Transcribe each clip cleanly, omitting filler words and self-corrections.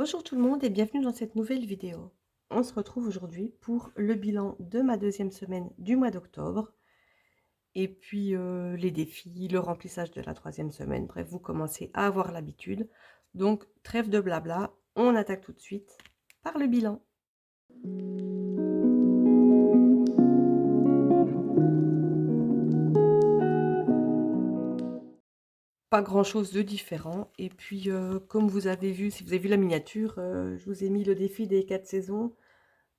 Bonjour tout le monde et bienvenue dans cette nouvelle vidéo. On se retrouve aujourd'hui pour le bilan de ma deuxième semaine du mois d'octobre et puis les défis, le remplissage de la troisième semaine. Bref, vous commencez à avoir l'habitude. Donc, trêve de blabla, on attaque tout de suite par le bilan. Pas grand-chose de différent et puis, comme vous avez vu, si vous avez vu la miniature, je vous ai mis le défi des 4 saisons.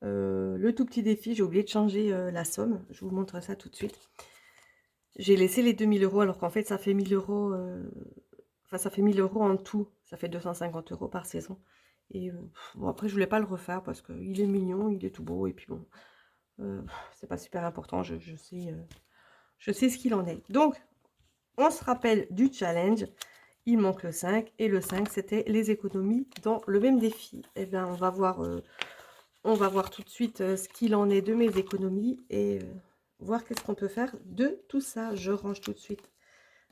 Le tout petit défi, j'ai oublié de changer, la somme. Je vous montre ça tout de suite. J'ai laissé les 2 000 € alors qu'en fait ça fait 1 000 €, enfin ça fait 1 000 € en tout. Ça fait 250 € par saison et bon après je voulais pas le refaire parce qu'il est mignon, il est tout beau et puis bon, c'est pas super important. Je sais ce qu'il en est. Donc on se rappelle du challenge. Il manque le 5 et le 5 c'était les économies dans le même défi. Et bien on va voir tout de suite, ce qu'il en est de mes économies et voir qu'est-ce qu'on peut faire de tout ça. Je range tout de suite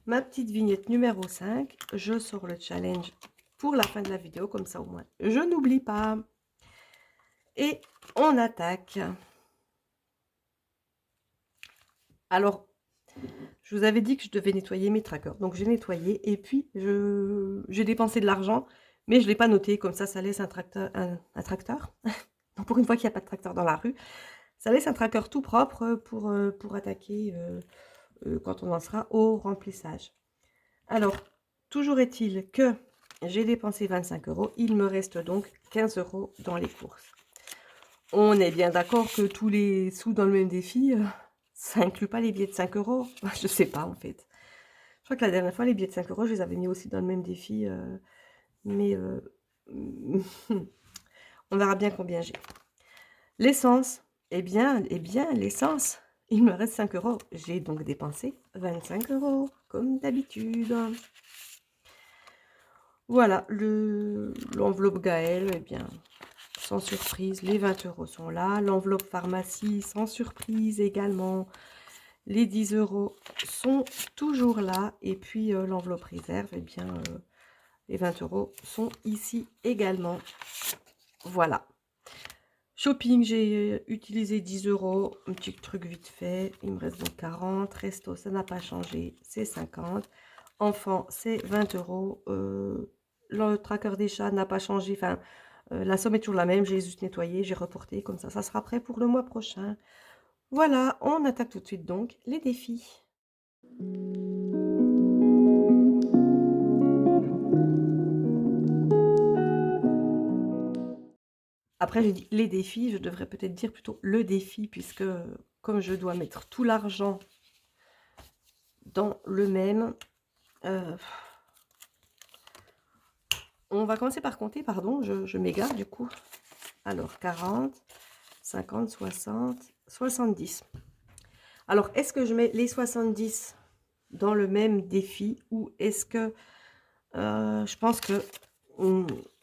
ma petite vignette numéro 5. Je sors le challenge pour la fin de la vidéo, comme ça au moins je n'oublie pas. Et on attaque. Alors, je vous avais dit que je devais nettoyer mes trackers. Donc j'ai nettoyé et puis j'ai dépensé de l'argent, mais je ne l'ai pas noté. Comme ça laisse un tracteur. Un tracteur donc pour une fois qu'il n'y a pas de tracteur dans la rue, ça laisse un tracker tout propre pour attaquer quand on en sera au remplissage. Alors, toujours est-il que j'ai dépensé 25 €. Il me reste donc 15 € dans les courses. On est bien d'accord que tous les sous dans le même défi, ça inclut pas les billets de 5 €? Je sais pas en fait. Je crois que la dernière fois, les billets de 5 €, je les avais mis aussi dans le même défi, mais on verra bien combien j'ai. L'essence, eh bien l'essence, il me reste 5 €. J'ai donc dépensé 25 € comme d'habitude. Voilà, l'enveloppe Gaël, eh bien, sans surprise, les 20 € sont là. L'enveloppe pharmacie, sans surprise également. Les 10 € sont toujours là. Et puis l'enveloppe réserve, eh bien, les 20 € sont ici également. Voilà. Shopping, j'ai utilisé 10 €, un petit truc vite fait. Il me reste donc 40. Resto, ça n'a pas changé, c'est 50. Enfant, c'est 20 €. Le tracker des chats n'a pas changé. Enfin, la somme est toujours la même. J'ai juste nettoyé, j'ai reporté. Comme ça sera prêt pour le mois prochain. Voilà, on attaque tout de suite donc les défis. Après, j'ai dit les défis. Je devrais peut-être dire plutôt le défi puisque comme je dois mettre tout l'argent dans le même... on va commencer par compter, pardon, je m'égare du coup. Alors, 40, 50, 60, 70. Alors, est-ce que je mets les 70 dans le même défi ou est-ce que je pense que,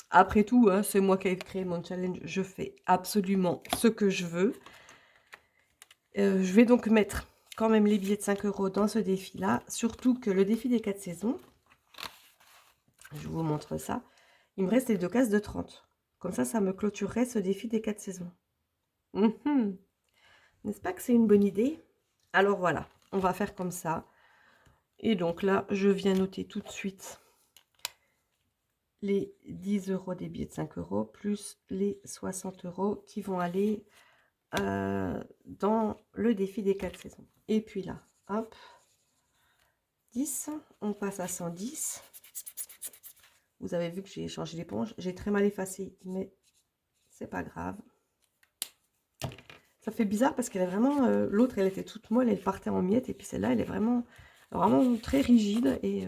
après tout, hein, c'est moi qui ai créé mon challenge, je fais absolument ce que je veux. Je vais donc mettre quand même les billets de 5 € dans ce défi-là, surtout que le défi des 4 saisons, je vous montre ça, il me reste les 2 cases de 30. Comme ça me clôturerait ce défi des 4 saisons. N'est-ce pas que c'est une bonne idée? Alors voilà, on va faire comme ça. Et donc là, je viens noter tout de suite les 10 € des billets de 5 € plus les 60 € qui vont aller dans le défi des 4 saisons. Et puis là, hop, 10, on passe à 110. Vous avez vu que j'ai changé l'éponge. J'ai très mal effacé, mais c'est pas grave. Ça fait bizarre parce qu'elle est vraiment... l'autre, elle était toute molle, elle partait en miettes. Et puis celle-là, elle est vraiment très rigide. Et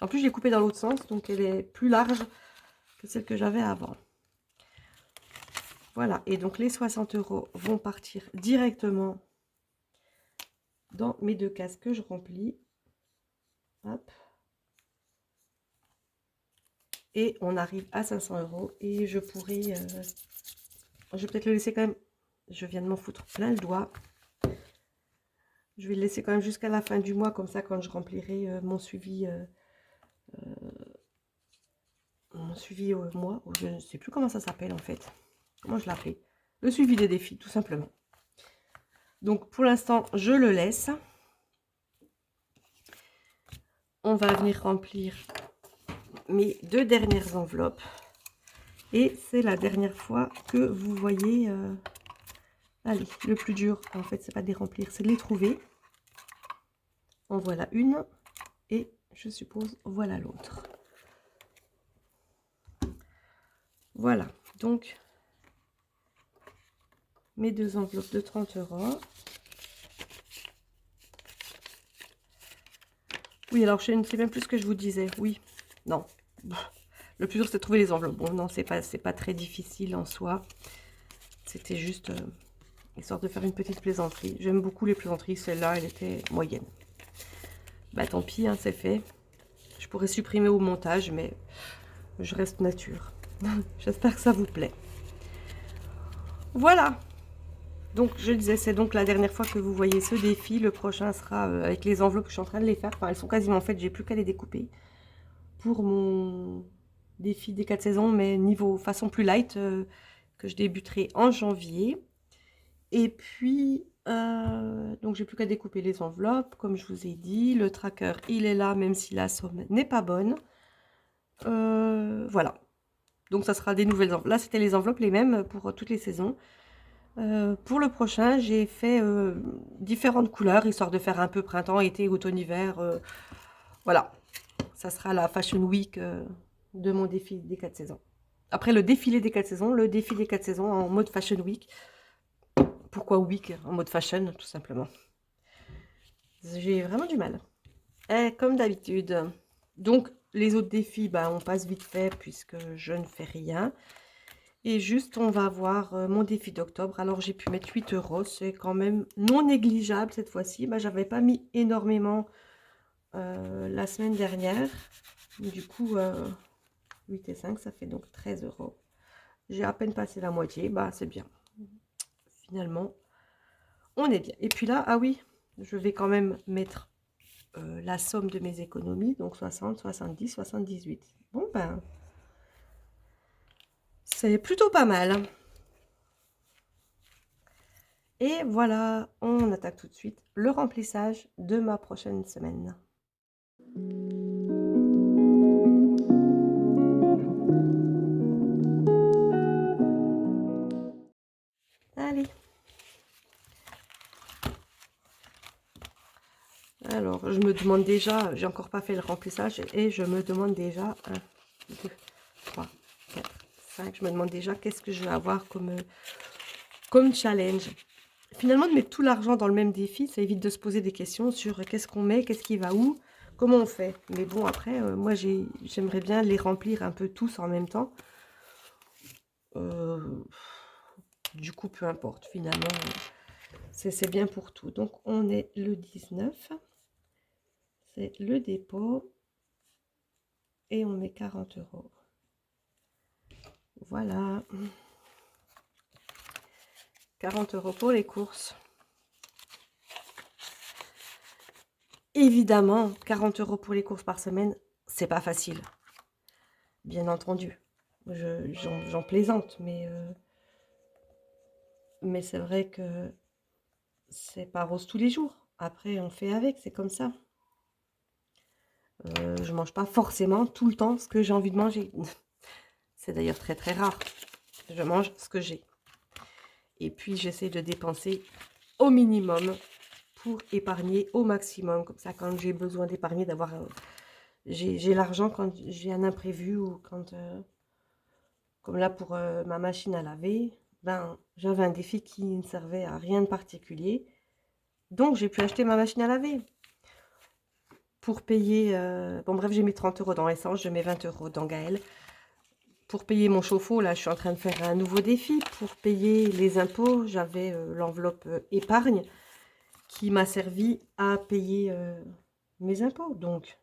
en plus, je l'ai coupée dans l'autre sens. Donc, elle est plus large que celle que j'avais avant. Voilà. Et donc, les 60 € vont partir directement dans mes 2 cases que je remplis. Hop. Et on arrive à 500 €. Et je pourrais... je vais peut-être le laisser quand même... Je viens de m'en foutre plein le doigt. Je vais le laisser quand même jusqu'à la fin du mois. Comme ça, quand je remplirai mon suivi... mon suivi moi, je ne sais plus comment ça s'appelle en fait. Comment je l'appelle? Le suivi des défis, tout simplement. Donc pour l'instant, je le laisse. On va venir remplir mes 2 dernières enveloppes. Et c'est la dernière fois que vous voyez... allez, le plus dur, en fait, c'est pas de les remplir, c'est de les trouver. En voilà une. Et je suppose, voilà l'autre. Voilà, donc mes 2 enveloppes de 30 €. Oui, alors je ne sais même plus ce que je vous disais. Oui, non. Le plus dur, c'est de trouver les enveloppes. Bon, non, c'est pas très difficile en soi. C'était juste histoire de faire une petite plaisanterie. J'aime beaucoup les plaisanteries. Celle-là, elle était moyenne. Bah tant pis, hein, c'est fait. Je pourrais supprimer au montage, mais je reste nature. J'espère que ça vous plaît. Voilà. Donc, je disais, c'est donc la dernière fois que vous voyez ce défi. Le prochain sera avec les enveloppes que je suis en train de les faire. Enfin, elles sont quasiment faites, j'ai plus qu'à les découper. Pour mon défi des 4 saisons, mais niveau façon plus light, que je débuterai en janvier. Et puis, donc j'ai plus qu'à découper les enveloppes, comme je vous ai dit. Le tracker, il est là, même si la somme n'est pas bonne. Voilà. Donc ça sera des nouvelles enveloppes. Là, c'était les enveloppes les mêmes pour toutes les saisons. Pour le prochain, j'ai fait différentes couleurs, histoire de faire un peu printemps, été, automne, hiver. Voilà. Ça sera la Fashion Week de mon défi des 4 saisons. Après le défilé des 4 saisons, le défi des 4 saisons en mode Fashion Week. Pourquoi week? En mode fashion, tout simplement. J'ai vraiment du mal. Comme d'habitude. Donc, les autres défis, bah, on passe vite fait puisque je ne fais rien. Et juste, on va voir mon défi d'octobre. Alors, j'ai pu mettre 8 €. C'est quand même non négligeable cette fois-ci. Bah, j'avais pas mis énormément la semaine dernière. Du coup, 8 et 5, ça fait donc 13 €. J'ai à peine passé la moitié. Bah, c'est bien. Finalement, on est bien. Et puis là, ah oui, je vais quand même mettre la somme de mes économies. Donc, 60, 70, 78. Bon, ben... c'est plutôt pas mal. Et voilà, on attaque tout de suite le remplissage de ma prochaine semaine. Allez. Alors, je me demande déjà, j'ai encore pas fait le remplissage et je me demande déjà 1, 2, 3, 4, 5. Je me demande déjà qu'est-ce que je vais avoir comme challenge. Finalement, de mettre tout l'argent dans le même défi, ça évite de se poser des questions sur qu'est-ce qu'on met, qu'est-ce qui va où, comment on fait. Mais bon, après, moi, j'aimerais bien les remplir un peu tous en même temps. Du coup, peu importe, finalement, c'est bien pour tout. Donc, on est le 19. C'est le dépôt. Et on met 40 €. Voilà. 40 € pour les courses. Évidemment, 40 € pour les courses par semaine, c'est pas facile. Bien entendu. J'en plaisante, mais c'est vrai que c'est pas rose tous les jours. Après, on fait avec, c'est comme ça. Je mange pas forcément tout le temps ce que j'ai envie de manger. C'est d'ailleurs très très rare. Je mange ce que j'ai. Et puis, j'essaie de dépenser au minimum pour épargner au maximum. Comme ça, quand j'ai besoin d'épargner, d'avoir... j'ai l'argent quand j'ai un imprévu ou quand... comme là, pour ma machine à laver, ben, j'avais un défi qui ne servait à rien de particulier. Donc, j'ai pu acheter ma machine à laver. Pour payer... bon, bref, j'ai mis 30 € dans l'essence, je mets 20 € dans Gaël. Pour payer mon chauffe-eau, là, je suis en train de faire un nouveau défi. Pour payer les impôts, j'avais l'enveloppe épargne qui m'a servi à payer mes impôts. Donc,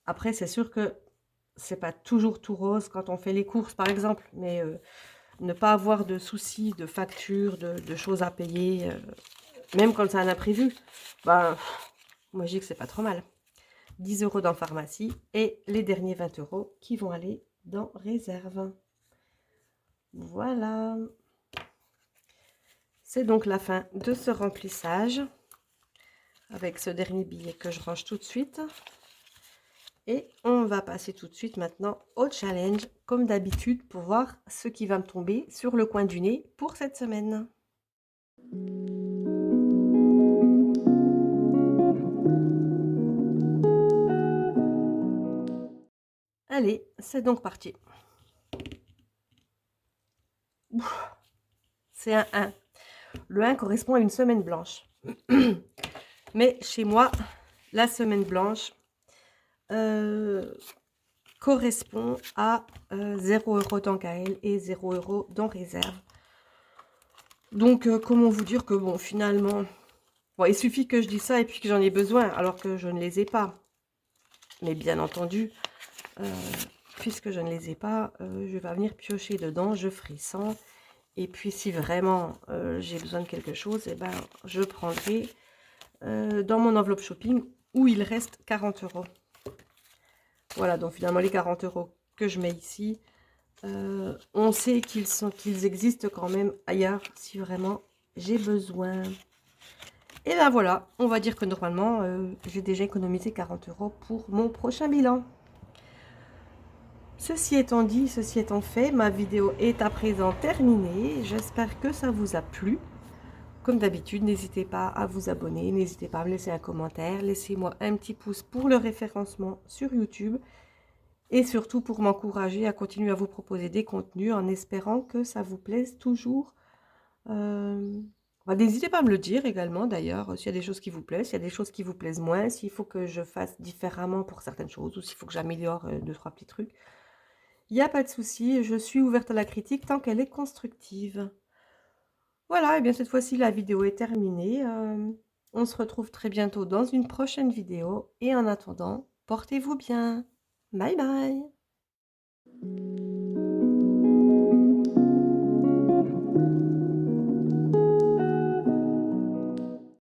après, c'est sûr que c'est pas toujours tout rose quand on fait les courses, par exemple. Mais ne pas avoir de soucis, de factures, de choses à payer, même quand c'est un imprévu, ben, moi, je dis que c'est pas trop mal. 10 € dans pharmacie et les derniers 20 € qui vont aller dans réserve. Voilà. C'est donc la fin de ce remplissage avec ce dernier billet que je range tout de suite. Et on va passer tout de suite maintenant au challenge, comme d'habitude, pour voir ce qui va me tomber sur le coin du nez pour cette semaine. Allez, c'est donc parti. C'est un 1. Le 1 correspond à une semaine blanche. Mais chez moi, la semaine blanche correspond à 0 € dans KL et 0 € dans réserve. Donc, comment vous dire que bon, finalement, bon, il suffit que je dise ça et puis que j'en ai besoin, alors que je ne les ai pas. Mais bien entendu, puisque je ne les ai pas, je vais venir piocher dedans, je ferai 100. Et puis, si vraiment j'ai besoin de quelque chose, eh ben, je prendrai dans mon enveloppe shopping où il reste 40 €. Voilà, donc finalement, les 40 € que je mets ici, on sait qu'ils existent quand même ailleurs si vraiment j'ai besoin. Et ben voilà, on va dire que normalement, j'ai déjà économisé 40 € pour mon prochain bilan. Ceci étant dit, ceci étant fait, ma vidéo est à présent terminée. J'espère que ça vous a plu. Comme d'habitude, n'hésitez pas à vous abonner, n'hésitez pas à me laisser un commentaire. Laissez-moi un petit pouce pour le référencement sur YouTube. Et surtout pour m'encourager à continuer à vous proposer des contenus en espérant que ça vous plaise toujours. N'hésitez pas à me le dire également d'ailleurs, s'il y a des choses qui vous plaisent, s'il y a des choses qui vous plaisent moins, s'il faut que je fasse différemment pour certaines choses ou s'il faut que j'améliore 2-3 petits trucs. Il n'y a pas de souci, je suis ouverte à la critique tant qu'elle est constructive. Voilà, et bien cette fois-ci la vidéo est terminée. On se retrouve très bientôt dans une prochaine vidéo et en attendant, portez-vous bien. Bye bye.